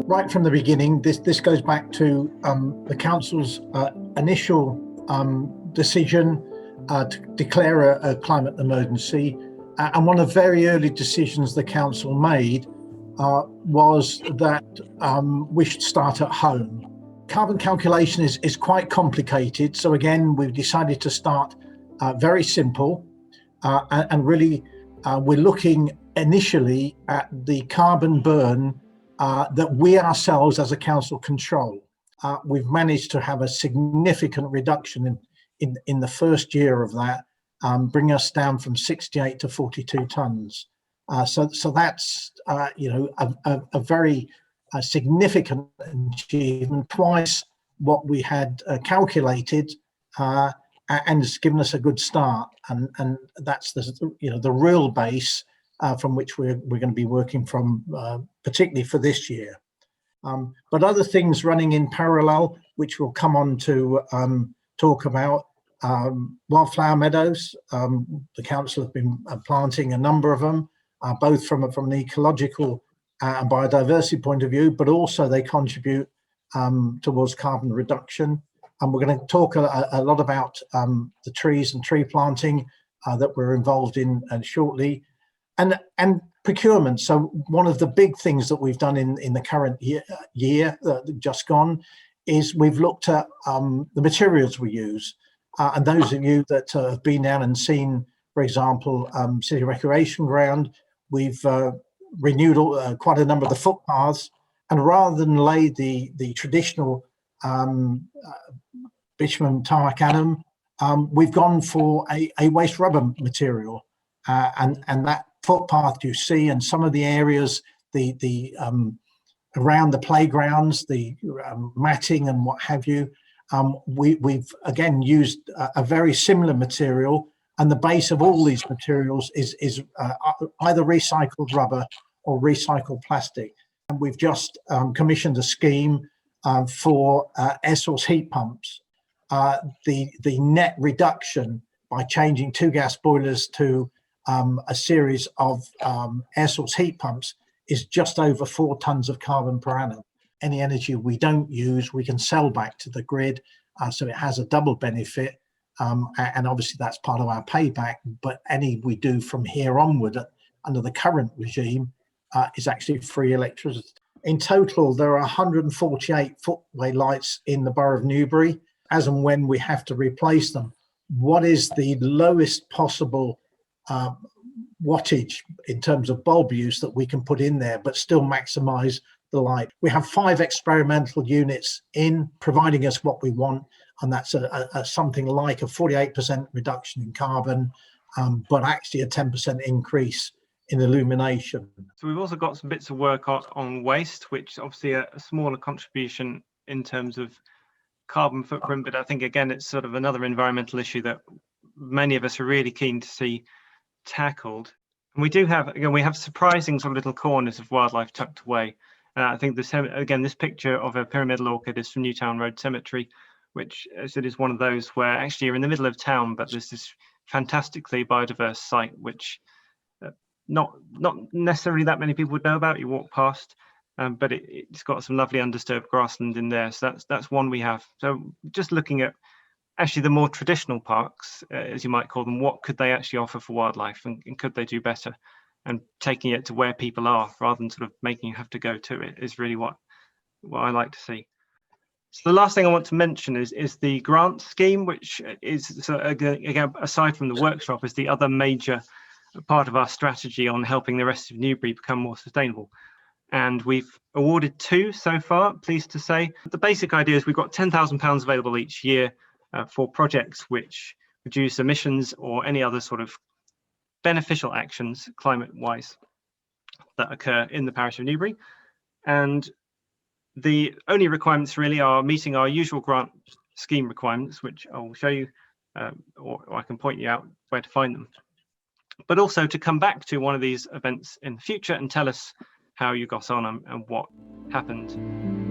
Right from the beginning, this goes back to the council's initial decision to declare a climate emergency, and one of the very early decisions the council made was that we should start at home. Carbon calculation is quite complicated, so again we've decided to start very simple, and really we're looking initially at the carbon burn that we ourselves as a council control. We've managed to have a significant reduction in the first year of that, bring us down from 68 to 42 tonnes. So that's a very significant achievement, twice what we had calculated, and it's given us a good start. And that's the real base from which we're going to be working from, particularly for this year. But other things running in parallel, which we'll come on to talk about, wildflower meadows. The council have been planting a number of them, both from an ecological and biodiversity point of view, but also they contribute towards carbon reduction. And we're going to talk a lot about the trees and tree planting that we're involved in shortly. And procurement. So one of the big things that we've done in the current year just gone is we've looked at the materials we use. And those of you that have been down and seen, for example, City Recreation Ground, we've renewed quite a number of the footpaths. And rather than lay the traditional bitumen tarmac annum, we've gone for a waste rubber material. And that footpath you see, and some of the areas, the around the playgrounds, the matting and what have you, we've again used a very similar material, and the base of all these materials is either recycled rubber or recycled plastic. And we've just commissioned a scheme for air source heat pumps. The net reduction by changing 2 gas boilers to a series of air source heat pumps is just over 4 tonnes of carbon per annum. Any energy we don't use, we can sell back to the grid, so it has a double benefit, and obviously that's part of our payback, but any we do from here onward under the current regime is actually free electricity. In total, there are 148 footway lights in the Borough of Newbury. As and when we have to replace them, what is the lowest possible wattage in terms of bulb use that we can put in there but still maximize the light? We have 5 experimental units in, providing us what we want, and that's something like a 48% reduction in carbon, but actually a 10% increase in illumination. So we've also got some bits of work on waste, which is obviously a smaller contribution in terms of carbon footprint, but I think again it's sort of another environmental issue that many of us are really keen to see tackled. And we do have, again, we have surprising sort of little corners of wildlife tucked away. I think this picture of a pyramidal orchid is from Newtown Road Cemetery, which as it is one of those where actually you're in the middle of town, but there's this fantastically biodiverse site which not necessarily that many people would know about. You walk past, but it's got some lovely undisturbed grassland in there. So that's one we have. So just looking at actually the more traditional parks, as you might call them, what could they actually offer for wildlife, and could they do better? And taking it to where people are rather than sort of making you have to go to it is really what I like to see. So the last thing I want to mention is the grant scheme, which is, so again, aside from the workshop, is the other major part of our strategy on helping the rest of Newbury become more sustainable. And we've awarded 2 so far, pleased to say. The basic idea is we've got £10,000 available each year for projects which reduce emissions or any other sort of beneficial actions climate-wise that occur in the parish of Newbury. And the only requirements really are meeting our usual grant scheme requirements, which I will show you, or I can point you out where to find them. But also to come back to one of these events in the future and tell us how you got on and what happened.